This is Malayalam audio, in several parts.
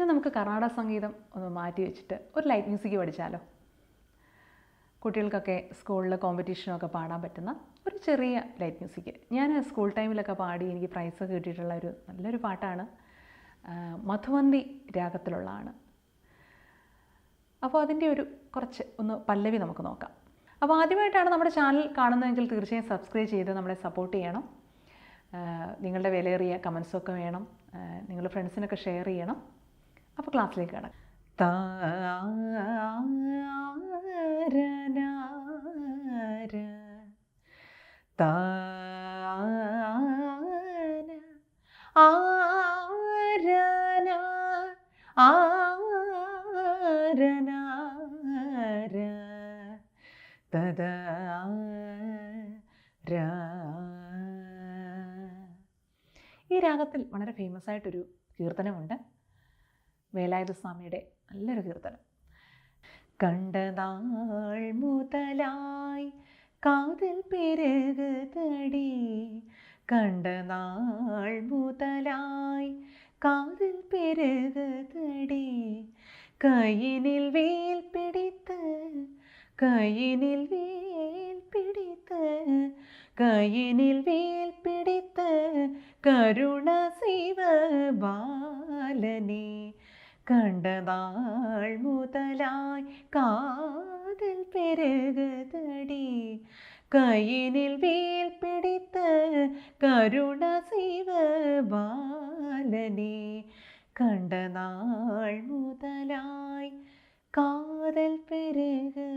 ഇന്ന് നമുക്ക് കർണാടക സംഗീതം ഒന്ന് മാറ്റി വെച്ചിട്ട് ഒരു ലൈറ്റ് മ്യൂസിക് പഠിച്ചാലോ? കുട്ടികൾക്കൊക്കെ സ്കൂളിൽ കോമ്പറ്റീഷനൊക്കെ പാടാൻ പറ്റുന്ന ഒരു ചെറിയ ലൈറ്റ് മ്യൂസിക്. ഞാൻ സ്കൂൾ ടൈമിലൊക്കെ പാടി എനിക്ക് പ്രൈസൊക്കെ കിട്ടിയിട്ടുള്ള ഒരു നല്ലൊരു പാട്ടാണ്. മധുവന്തി രാഗത്തിലുള്ളതാണ്. അപ്പോൾ അതിൻ്റെ ഒരു കുറച്ച് ഒന്ന് പല്ലവി നമുക്ക് നോക്കാം. അപ്പോൾ ആദ്യമായിട്ടാണ് നമ്മുടെ ചാനൽ കാണുന്നതെങ്കിൽ തീർച്ചയായും സബ്സ്ക്രൈബ് ചെയ്ത് നമ്മളെ സപ്പോർട്ട് ചെയ്യണം. നിങ്ങളുടെ വിലയേറിയ കമൻസൊക്കെ വേണം. നിങ്ങളുടെ ഫ്രണ്ട്സിനൊക്കെ ഷെയർ ചെയ്യണം. അപ്പോൾ ക്ലാസ്സിലേക്ക് കിടക്കാം. ഈ രാഗത്തിൽ വളരെ ഫേമസ് ആയിട്ടൊരു കീർത്തനമുണ്ട്. വേലായുധ സ്വാമിയുടെ നല്ലൊരു കീർത്തനം. കണ്ട നാൾ മുതലായി കാതൽ പെരുകുതടി, കണ്ട നാൾ മുതലായി കാതൽ പെരുകുതടി, കയ്യിനിൽ വേൽ പിടിത്ത് കയ്യിനിൽ വേൽ പിടിത്ത് കയ്യിനിൽ വേൽ പിടിത്ത് കരുണ ശിവ ബാലനെ, കണ്ട നാൾ മുതലായി കാതൽ പെരുകുതടി, കയ്യിനിൽ വേൽ പിടിത്ത് കരുണ ശിവ ബാലനെ, കണ്ട നാൾ മുതലായി കാതൽ പെരുക്.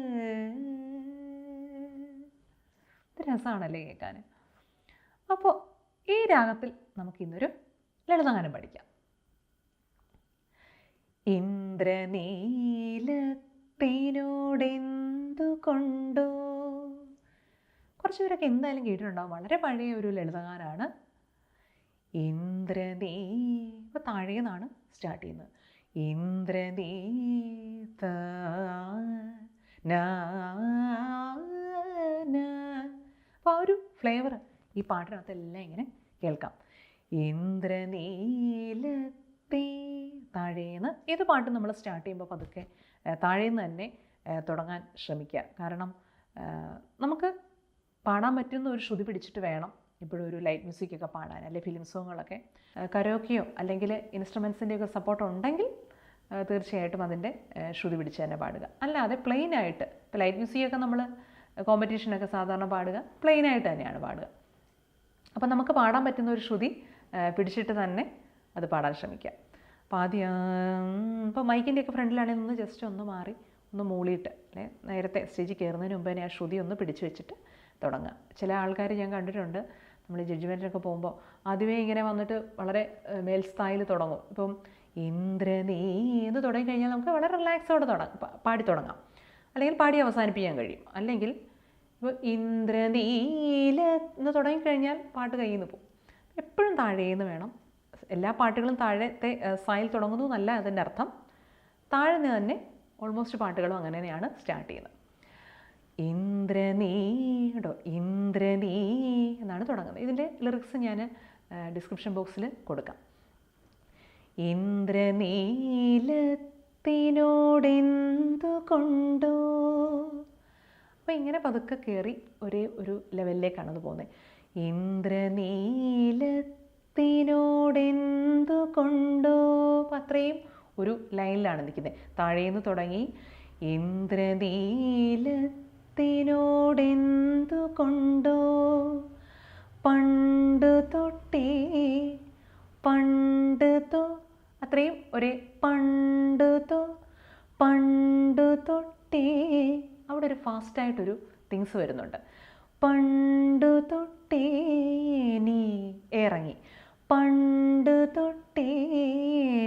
രസമാണല്ലേ കേൾക്കാൻ. അപ്പോൾ ഈ രാഗത്തിൽ നമുക്കിന്നൊരു ലളിതഗാനം പഠിക്കാം. ഇന്ദ്രനീലത്തിനോടെന്തുകൊണ്ടോ, കുറച്ച് പേരൊക്കെ എന്തായാലും കേട്ടിട്ടുണ്ടാവും. വളരെ പഴയ ഒരു ലളിതഗാനാണ്. ഇപ്പോൾ താഴെ നിന്നാണ് സ്റ്റാർട്ട് ചെയ്യുന്നത്. അപ്പോൾ ആ ഒരു ഫ്ലേവർ ഈ പാട്ടിനകത്തെല്ലാം ഇങ്ങനെ കേൾക്കാം. ഇന്ദ്രനീലത്തി താഴേന്ന് ഏത് പാട്ട് നമ്മൾ സ്റ്റാർട്ട് ചെയ്യുമ്പോൾ പതുക്കെ താഴേന്ന് തന്നെ തുടങ്ങാൻ ശ്രമിക്കുക. കാരണം നമുക്ക് പാടാൻ പറ്റുന്ന ഒരു ശ്രുതി പിടിച്ചിട്ട് വേണം ഇപ്പോഴും ഒരു ലൈറ്റ് മ്യൂസിക്കൊക്കെ പാടാൻ, അല്ലെങ്കിൽ ഫിലിം സോങ്ങുകളൊക്കെ. കരോക്കിയോ അല്ലെങ്കിൽ ഇൻസ്ട്രുമെൻസിൻ്റെയൊക്കെ സപ്പോർട്ട് ഉണ്ടെങ്കിൽ തീർച്ചയായിട്ടും അതിൻ്റെ ശ്രുതി പിടിച്ച് തന്നെ പാടുക. അല്ലാതെ പ്ലെയിനായിട്ട് ഇപ്പോൾ ലൈറ്റ് മ്യൂസിക്കൊക്കെ നമ്മൾ കോമ്പറ്റീഷനൊക്കെ സാധാരണ പാടുക പ്ലെയിനായിട്ട് തന്നെയാണ് പാടുക. അപ്പോൾ നമുക്ക് പാടാൻ പറ്റുന്ന ഒരു ശ്രുതി പിടിച്ചിട്ട് തന്നെ അത് പാടാൻ ശ്രമിക്കുക. അപ്പോൾ ആദ്യം ഇപ്പോൾ മൈക്കിൻ്റെയൊക്കെ ഫ്രണ്ടിലാണെങ്കിൽ ഒന്ന് ജസ്റ്റ് ഒന്ന് മാറി ഒന്ന് മൂളിയിട്ട്, അല്ലെ നേരത്തെ സ്റ്റേജിൽ കയറുന്നതിന് മുമ്പ് തന്നെ ആ ശ്രുതി ഒന്ന് പിടിച്ചു വെച്ചിട്ട് തുടങ്ങുക. ചില ആൾക്കാർ ഞാൻ കണ്ടിട്ടുണ്ട്, നമ്മൾ ജഡ്ജ്മെൻറ്റിനൊക്കെ പോകുമ്പോൾ ആദ്യമേ ഇങ്ങനെ വന്നിട്ട് വളരെ മേൽസ്ഥായിൽ തുടങ്ങും. ഇപ്പം ഇന്ദ്രനീ എന്ന് തുടങ്ങിക്കഴിഞ്ഞാൽ നമുക്ക് വളരെ റിലാക്സോടെ പാടി തുടങ്ങാം, അല്ലെങ്കിൽ പാടി അവസാനിപ്പിക്കാൻ കഴിയും. അല്ലെങ്കിൽ ഇപ്പോൾ ഇന്ദ്രനീല എന്ന് തുടങ്ങിക്കഴിഞ്ഞാൽ പാട്ട് കയ്യിൽ നിന്ന് പോകും. എപ്പോഴും താഴേന്ന് വേണം. എല്ലാ പാട്ടുകളും താഴത്തെ സായിൽ തുടങ്ങുന്നു എന്നല്ല അതിൻ്റെ അർത്ഥം. താഴെ നിന്ന് തന്നെ ഓൾമോസ്റ്റ് പാട്ടുകളും അങ്ങനെ തന്നെയാണ് സ്റ്റാർട്ട് ചെയ്യുന്നത്. ഇന്ദ്രനീ കേട്ടോ, ഇന്ദ്രനീ എന്നാണ് തുടങ്ങുന്നത്. ഇതിൻ്റെ ലിറിക്സ് ഞാൻ ഡിസ്ക്രിപ്ഷൻ ബോക്സിൽ കൊടുക്കാം. ഇന്ദ്രനീലത്തിനോടെന്തുകൊണ്ടോ, അപ്പോൾ ഇങ്ങനെ പതുക്കെ കയറി ഒരു ലെവലിലേക്കാണ് അത് പോകുന്നത്. ഇന്ദ്രനീലത്തിനോടെന്തുകൊണ്ടോ, അപ്പോൾ അത്രയും ഒരു ലൈനിലാണ് നിൽക്കുന്നത്. താഴേന്ന് തുടങ്ങി ഇന്ദ്രനീലത്തിനോടെന്തുകൊണ്ടോ, പണ്ട് തൊട്ടേ അത്രയും ഒരേ പണ്ട് തൊട്ടേ അവിടെ ഒരു ഫാസ്റ്റായിട്ടൊരു തിങ്സ് വരുന്നുണ്ട്. പണ്ട് തൊട്ടേ നീ ഇറങ്ങി, പണ്ട് തൊട്ടേ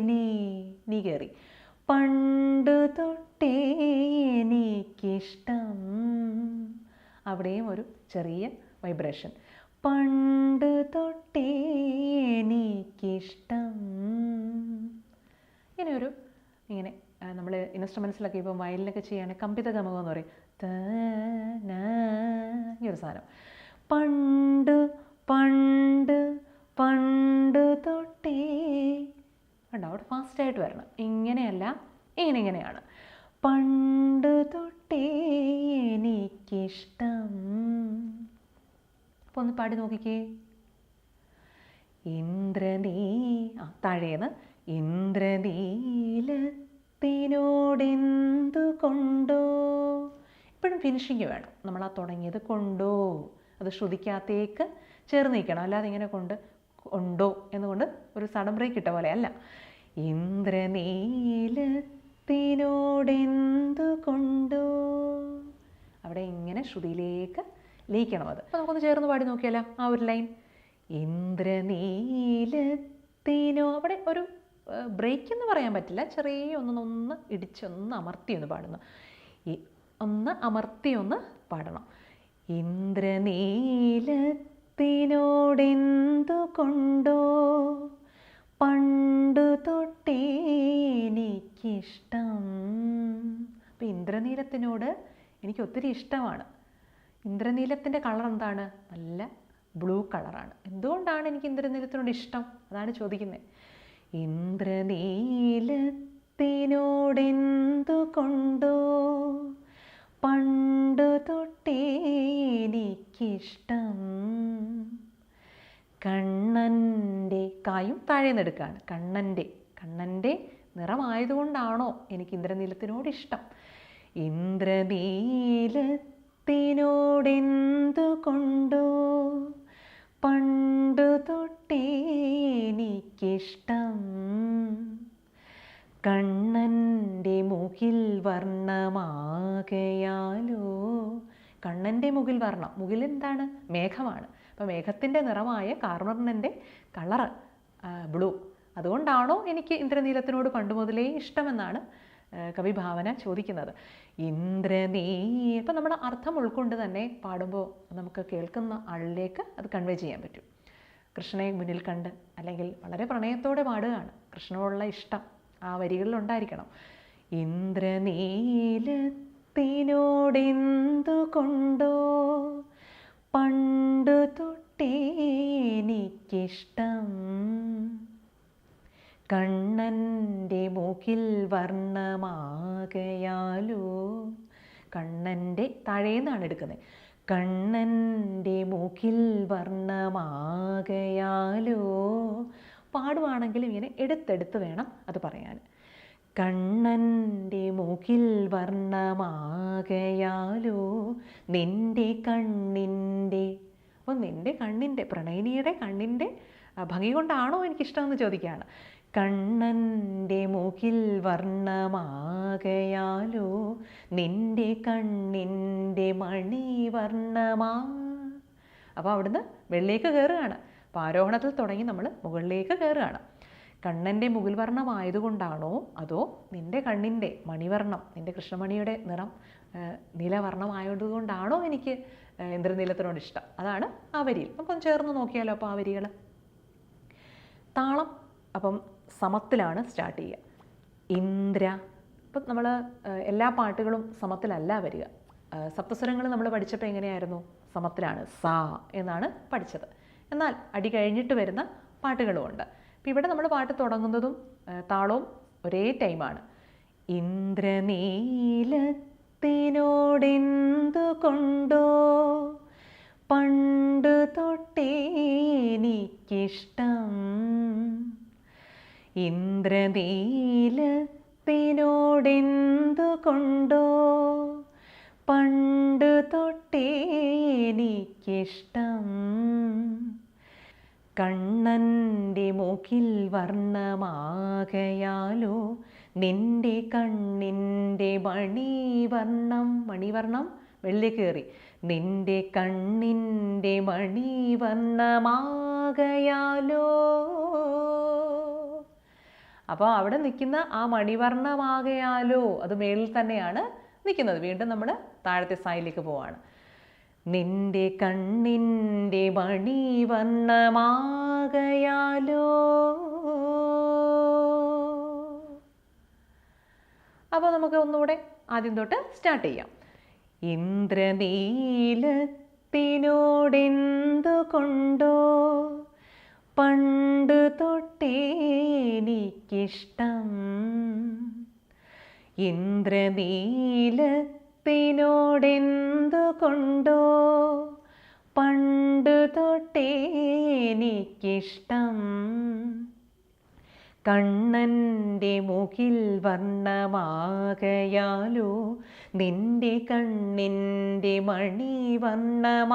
നീ കയറി, പണ്ട് തൊട്ടേ എനിക്കിഷ്ടം, അവിടെയും ഒരു ചെറിയ വൈബ്രേഷൻ. പണ്ട് തൊട്ടേ എനിക്കിഷ്ടം. ഇങ്ങനെ നമ്മൾ ഇൻസ്ട്രുമെൻസിലൊക്കെ ഇപ്പോൾ വയലിനൊക്കെ ചെയ്യുകയാണെങ്കിൽ കമ്പിത ഗമകം എന്ന് പറയും. ഈ ഒരു സാധനം. പണ്ട് തൊട്ടേ കണ്ടോ, അവിടെ ഫാസ്റ്റായിട്ട് വരണം. ഇങ്ങനെയല്ല, ഇങ്ങനെയാണ്. പണ്ട് തൊട്ടേ എനിക്കിഷ്ടം. അപ്പോൾ ഒന്ന് പാടി നോക്കിക്കേ. താഴേന്ന് ഇന്ദ്രനീലത്തിനോടെന്തു കൊണ്ടോ. ഇപ്പോഴും ഫിനിഷിങ് വേണം. നമ്മൾ ആ തുടങ്ങിയത് കൊണ്ടോ, അത് ശ്രുതിക്കകത്തേക്ക് ചേർന്ന് നിൽക്കണം. അല്ലാതെ ഇങ്ങനെ കൊണ്ടോ എന്നുകൊണ്ട് ഒരു സഡൻ ബ്രേക്ക് ഇട്ട പോലെ അല്ല. ഇന്ദ്രനീലത്തിനോടെന്തു കൊണ്ടോ, അവിടെ ഇങ്ങനെ ശ്രുതിയിലേക്ക് ലയിക്കണം അത്. അപ്പോൾ നമുക്കൊന്ന് ചേർന്ന് പാടി നോക്കിയാലോ ആ ഒരു ലൈൻ. ഇന്ദ്രനീലത്തിനോ, അവിടെ ഒരു ബ്രേക്ക് എന്ന് പറയാൻ പറ്റില്ല, ചെറിയ ഒന്ന് ഇടിച്ചൊന്ന് അമർത്തി ഒന്ന് പാടുന്നു. ഒന്ന് അമർത്തി ഒന്ന് പാടണം. ഇന്ദ്രനീലത്തിനോടെന്തു കൊണ്ടോ പണ്ടു തൊട്ടേ എനിക്കിഷ്ടം. അപ്പം ഇന്ദ്രനീലത്തിനോട് എനിക്ക് ഒത്തിരി ഇഷ്ടമാണ്. ഇന്ദ്രനീലത്തിൻ്റെ കളർ എന്താണ്? നല്ല ബ്ലൂ കളറാണ്. എന്തുകൊണ്ടാണ് എനിക്ക് ഇന്ദ്രനീലത്തിനോട് ഇഷ്ടം? അതാണ് ചോദിക്കുന്നത്. ഇന്ദ്രനീലത്തിനോടെന്തു കൊണ്ടോ പണ്ടു തൊട്ടേ എനിക്കിഷ്ടം. കണ്ണൻ്റെ, കായും താഴേന്ന് എടുക്കുകയാണ്. കണ്ണൻ്റെ നിറമായതുകൊണ്ടാണോ എനിക്ക് ഇന്ദ്രനീലത്തിനോട് ഇഷ്ടം? ഇന്ദ്രനീലത്തിനോടെന്തു കൊണ്ടോ പണ്ടു തൊട്ടേ എനിക്കിഷ്ടം. കണ്ണൻ്റെ മുകിൽ വർണ്ണമാകയാലോ. കണ്ണൻ്റെ മുകിൽ വർണ്ണം, മുകിൽ എന്താണ്? മേഘമാണ്. അപ്പോൾ മേഘത്തിൻ്റെ നിറമായ കാർവർണ്ണൻ്റെ കളറ് ബ്ലൂ. അതുകൊണ്ടാണോ എനിക്ക് ഇന്ദ്രനീലത്തിനോട് പണ്ട് മുതലേ ഇഷ്ടമെന്നാണ് കവി ഭാവന ചോദിക്കുന്നത്. ഇപ്പം നമ്മുടെ അർത്ഥം ഉൾക്കൊണ്ട് തന്നെ പാടുമ്പോൾ നമുക്ക് കേൾക്കുന്ന ആളിലേക്ക് അത് കൺവേ ചെയ്യാൻ പറ്റും. കൃഷ്ണനെ മുന്നിൽ കണ്ട് അല്ലെങ്കിൽ വളരെ പ്രണയത്തോടെ പാടുകയാണ്. കൃഷ്ണനോടുള്ള ഇഷ്ടം ആ വരികളിലുണ്ടായിരിക്കണം. ഇന്ദ്രനീലത്തിനോടെന്തു കൊണ്ടോ പണ്ടു തൊട്ടേ എനിക്കിഷ്ടം. കണ്ണൻ്റെ മുകിൽ വർണ്ണമാകയാലോ. കണ്ണൻ്റെ താഴേന്നാണ് എടുക്കുന്നത്. കണ്ണൻ്റെ മുകിൽ വർണ്ണമാകയാലോ. പാടുവാണെങ്കിലും ഇങ്ങനെ എടുത്തെടുത്ത് വേണം അത് പറയാൻ. കണ്ണൻ്റെ മുകിൽ വർണ്ണമാകയാലോ നിൻ്റെ കണ്ണിൻ്റെ. അപ്പോൾ നിൻ്റെ കണ്ണിൻ്റെ, പ്രണയിനിയുടെ കണ്ണിൻ്റെ ഭംഗി കൊണ്ടാണോ എനിക്കിഷ്ടമെന്ന് ചോദിക്കുകയാണ്. കണ്ണൻ്റെ മുകിൽ വർണ്ണമാകയാലോ നിൻ്റെ കണ്ണിൻ്റെ മണിവർണ്ണമാ. അപ്പോൾ അവിടുന്ന് വെള്ളിലേക്ക് കയറുകയാണ്. അപ്പോൾ ആരോഹണത്തിൽ തുടങ്ങി നമ്മൾ മുകളിലേക്ക് കയറുകയാണ്. കണ്ണൻ്റെ മുകിൽ വർണ്ണമായതുകൊണ്ടാണോ അതോ നിൻ്റെ കണ്ണിൻ്റെ മണിവർണ്ണം, നിൻ്റെ കൃഷ്ണമണിയുടെ നിറം നീലവർണ്ണമായതുകൊണ്ടാണോ എനിക്ക് ഇന്ദ്രനീലത്തിനോട് ഇഷ്ടം? അതാണ് ആ വരിയിൽ. നമുക്കൊന്ന് ചേർന്ന് നോക്കിയാലോ അപ്പോൾ ആ വരികൾ. താളം അപ്പം സമത്തിലാണ് സ്റ്റാർട്ട് ചെയ്യുക. ഇന്ദ്ര. ഇപ്പം നമ്മൾ എല്ലാ പാട്ടുകളും സമത്തിലല്ല വരിക. സപ്തസ്വരങ്ങൾ നമ്മൾ പഠിച്ചപ്പോൾ എങ്ങനെയായിരുന്നു? സമത്തിലാണ്, സാ എന്നാണ് പഠിച്ചത്. എന്നാൽ അടി കഴിഞ്ഞിട്ട് വരുന്ന പാട്ടുകളുമുണ്ട്. അപ്പം ഇവിടെ നമ്മൾ പാട്ട് തുടങ്ങുന്നതും താളവും ഒരേ ടൈമാണ്. ഇന്ദ്രനീലത്തിനോടെന്തു കൊണ്ടോ പണ്ടു തൊട്ടേ എനിക്കിഷ്ടം. ഇന്ദ്രനീലത്തിനോടെന്തു കൊണ്ടോ പണ്ടു തൊട്ടേ എനിക്കിഷ്ടം. കണ്ണൻ്റെ മുകിൽ വർണ്ണമാകയാലോ നിൻ്റെ കണ്ണിൻ്റെ മണിവർണ്ണം. മണിവർണ്ണം വെള്ളി കയറി. നിൻ്റെ കണ്ണിൻ്റെ മണിവർണ്ണമാകയാലോ. അപ്പോൾ അവിടെ നിൽക്കുന്ന ആ മണിവർണ്ണമാകയാലോ അത് മേളിൽ തന്നെയാണ് നിൽക്കുന്നത്. വീണ്ടും നമ്മൾ താഴത്തെ സായിലേക്ക് പോവാണ്. നിൻ്റെ കണ്ണിൻ്റെ മണിവർണ്ണമാകയാലോ. അപ്പോൾ നമുക്ക് ഒന്നുകൂടെ ആദ്യം തൊട്ട് സ്റ്റാർട്ട് ചെയ്യാം. ഇന്ദ്രനീലത്തിനോടെന്തു കൊണ്ടോ പണ്ടു തൊട്ടേ എനിക്കിഷ്ടം ഇന്ദ്രനീലത്തിനോടെന്തുകൊണ്ടോ പണ്ടു തൊട്ടേ എനിക്കിഷ്ടം കണ്ണൻ്റെ മുകിൽ വർണ്ണമാകയാലോ നിന്റെ കണ്ണിൻ്റെ മണി വർണ്ണമാകയാലോ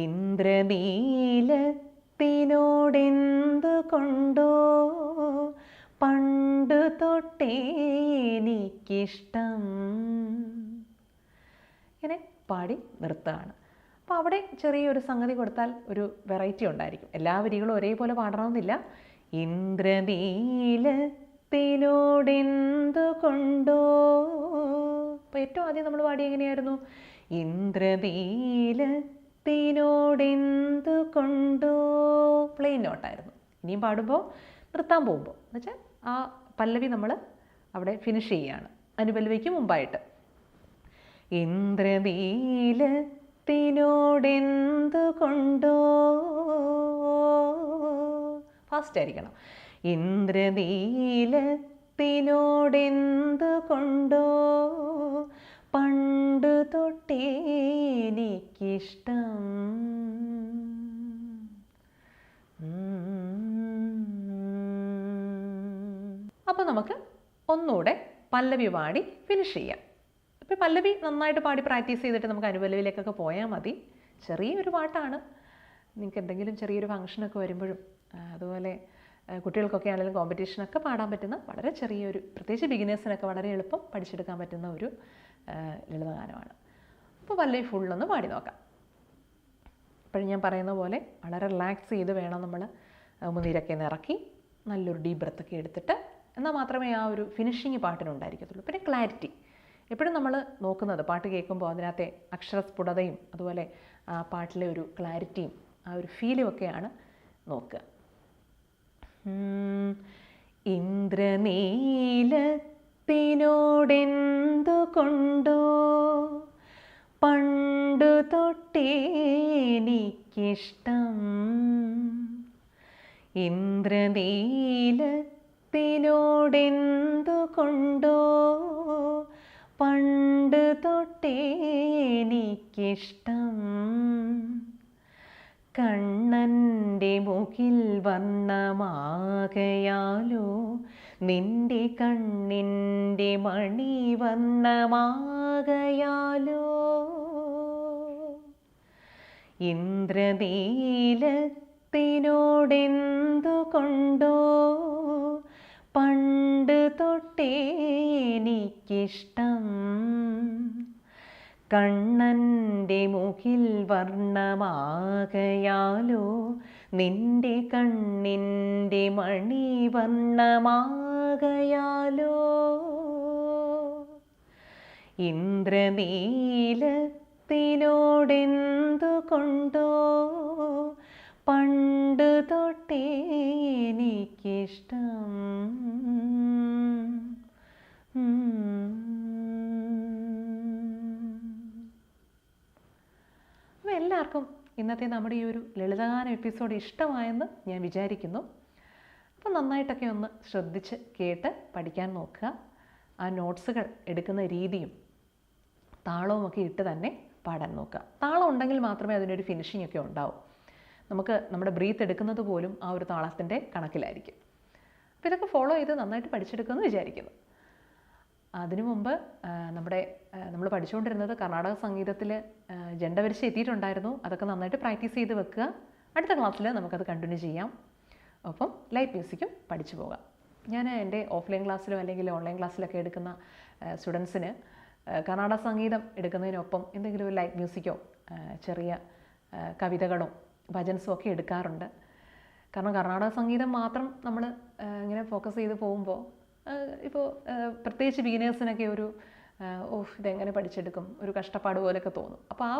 ഇന്ദ്രനീലത്തിനോടെന്തുകൊണ്ടോ പണ്ടു തൊട്ടേ എനിക്കിഷ്ടം. ഇങ്ങനെ പാടി നിർത്തുകയാണ്. അപ്പോൾ അവിടെ ചെറിയൊരു സംഗതി കൊടുത്താൽ ഒരു വെറൈറ്റി ഉണ്ടായിരിക്കും. എല്ലാ വരികളും ഒരേപോലെ പാടണമെന്നില്ല. ഇന്ദ്രനീലത്തിനോടെന്തുകൊണ്ടോ. അപ്പോൾ ഏറ്റവും ആദ്യം നമ്മൾ പാടി എങ്ങനെയായിരുന്നു? ഇന്ദ്രനീലത്തിനോടെന്തുകൊണ്ടോ. പ്ലെയിൻ നോട്ടായിരുന്നു. ഇനിയും പാടുമ്പോൾ നിർത്താൻ പോകുമ്പോൾ എന്നുവെച്ചാൽ ആ പല്ലവി നമ്മൾ അവിടെ ഫിനിഷ് ചെയ്യുകയാണ് അനുപല്ലവിക്ക് മുമ്പായിട്ട്. ഇന്ദ്രനീലത്തിനോടെന്തുകൊണ്ടോ. ഫാസ്റ്റ് ആയിരിക്കണം. ഇന്ദ്രനീലത്തിനോടെന്തുകൊണ്ടോ പണ്ടു തൊട്ടേ എനിക്കിഷ്ടം. അപ്പോൾ നമുക്ക് ഒന്നുകൂടെ പല്ലവി പാടി ഫിനിഷ് ചെയ്യാം. അപ്പോൾ പല്ലവി നന്നായിട്ട് പാടി പ്രാക്ടീസ് ചെയ്തിട്ട് നമുക്ക് അനുപല്ലവിയിലേക്കൊക്കെ പോയാൽ മതി. ചെറിയൊരു പാട്ടാണ്. നിങ്ങൾക്ക് എന്തെങ്കിലും ചെറിയൊരു ഫംഗ്ഷനൊക്കെ വരുമ്പോഴും അതുപോലെ കുട്ടികൾക്കൊക്കെ ആണെങ്കിലും കോമ്പറ്റീഷനൊക്കെ പാടാൻ പറ്റുന്ന വളരെ ചെറിയൊരു, പ്രത്യേകിച്ച് ബിഗിനേഴ്സിനൊക്കെ വളരെ എളുപ്പം പഠിച്ചെടുക്കാൻ പറ്റുന്ന ഒരു ലളിതഗാനമാണ്. അപ്പോൾ പല്ലവി ഫുള്ളൊന്ന് പാടി നോക്കാം. ഇപ്പോഴും ഞാൻ പറയുന്ന പോലെ വളരെ റിലാക്സ് ചെയ്ത് വേണം നമ്മൾ മുന്നിരൊക്കെ ഇറക്കി നല്ലൊരു ഡീപ് ബ്രത്തൊക്കെ എടുത്തിട്ട്, എന്നാൽ മാത്രമേ ആ ഒരു ഫിനിഷിങ് പാട്ടിനുണ്ടായിരിക്കത്തുള്ളൂ. പിന്നെ ക്ലാരിറ്റി എപ്പോഴും നമ്മൾ നോക്കുന്നത് പാട്ട് കേൾക്കുമ്പോൾ അതിനകത്തെ അക്ഷരസ്ഫുടതയും അതുപോലെ ആ പാട്ടിലെ ഒരു ക്ലാരിറ്റിയും ആ ഒരു ഫീലും ഒക്കെയാണ് നോക്കുക. ഇന്ദ്രനീലത്തിനോടെന്തുകൊണ്ടോ പണ്ടു തൊട്ടേ എനിക്കിഷ്ടം ഇന്ദ്രനീലത്തിനോടെന്തുകൊണ്ടോ പണ്ടു തൊട്ടേ എനിക്കിഷ്ടം കണ്ണൻ്റെ മുകിൽ വർണ്ണമാകയാലോ നിന്റെ കണ്ണിൻ്റെ മണി വർണ്ണമാകയാലോ ഇന്ദ്രനീലത്തിനോടെന്തുകൊണ്ടോ പണ്ടു തൊട്ടേ എനിക്കിഷ്ടം കണ്ണൻ്റെ മുകിൽ വർണ്ണമാകയാലോ നിന്റെ കണ്ണിൻ്റെ മണി വർണ്ണമാകയാലോ ഇന്ദ്രനീലത്തിനോടെന്തുകൊണ്ടോ പണ്ടു തൊട്ടേ എനിക്കിഷ്ടം. അപ്പോൾ എല്ലാവർക്കും ഇന്നത്തെ നമ്മുടെ ഈ ഒരു ലളിതഗാന എപ്പിസോഡ് ഇഷ്ടമായെന്ന് ഞാൻ വിചാരിക്കുന്നു. അപ്പോൾ നന്നായിട്ടൊക്കെ ഒന്ന് ശ്രദ്ധിച്ച് കേട്ട് പഠിക്കാൻ നോക്കുക. ആ നോട്ട്സുകൾ എടുക്കുന്ന രീതിയും താളവും ഒക്കെ ഇട്ട് തന്നെ പാടാൻ നോക്കുക. താളം ഉണ്ടെങ്കിൽ മാത്രമേ അതിനൊരു ഫിനിഷിംഗ് ഒക്കെ ഉണ്ടാവും. നമുക്ക് നമ്മുടെ ബ്രീത്ത് എടുക്കുന്നത് പോലും ആ ഒരു താളത്തിൻ്റെ കണക്കിലായിരിക്കും. അപ്പോൾ ഇതൊക്കെ ഫോളോ ചെയ്ത് നന്നായിട്ട് പഠിച്ചെടുക്കുമെന്ന് വിചാരിക്കുന്നു. അതിനു മുമ്പ് നമ്മൾ പഠിച്ചുകൊണ്ടിരുന്നത് കർണാടക സംഗീതത്തിൽ ജണ്ടവരിശ എത്തിയിട്ടുണ്ടായിരുന്നു. അതൊക്കെ നന്നായിട്ട് പ്രാക്ടീസ് ചെയ്ത് വെക്കുക. അടുത്ത ക്ലാസ്സിൽ നമുക്കത് കണ്ടിന്യൂ ചെയ്യാം. ഒപ്പം ലൈറ്റ് മ്യൂസിക്കും പഠിച്ചു പോകാം. ഞാൻ എൻ്റെ ഓഫ്ലൈൻ ക്ലാസ്സിലോ അല്ലെങ്കിൽ ഓൺലൈൻ ക്ലാസ്സിലൊക്കെ എടുക്കുന്ന സ്റ്റുഡൻസിന് കർണാടക സംഗീതം എടുക്കുന്നതിനൊപ്പം എന്തെങ്കിലും ഒരു ലൈറ്റ് മ്യൂസിക്കോ ചെറിയ കവിതകളോ ഭജൻസും ഒക്കെ എടുക്കാറുണ്ട്. കാരണം കർണാടക സംഗീതം മാത്രം നമ്മൾ ഇങ്ങനെ ഫോക്കസ് ചെയ്ത് പോകുമ്പോൾ ഇപ്പോൾ പ്രത്യേകിച്ച് ബിഗിനേഴ്സിനൊക്കെ ഇതെങ്ങനെ പഠിച്ചെടുക്കും, ഒരു കഷ്ടപ്പാട് പോലെയൊക്കെ തോന്നും. അപ്പോൾ ആ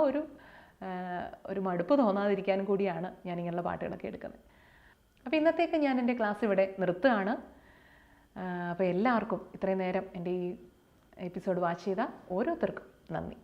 ഒരു മടുപ്പ് തോന്നാതിരിക്കാനും കൂടിയാണ് ഞാനിങ്ങനെയുള്ള പാട്ടുകളൊക്കെ എടുക്കുന്നത്. അപ്പോൾ ഇന്നത്തേക്ക് ഞാൻ എൻ്റെ ക്ലാസ് ഇവിടെ നിർത്തുകയാണ്. അപ്പോൾ എല്ലാവർക്കും ഇത്രയും നേരം എൻ്റെ ഈ എപ്പിസോഡ് വാച്ച് ചെയ്ത ഓരോരുത്തർക്കും നന്ദി.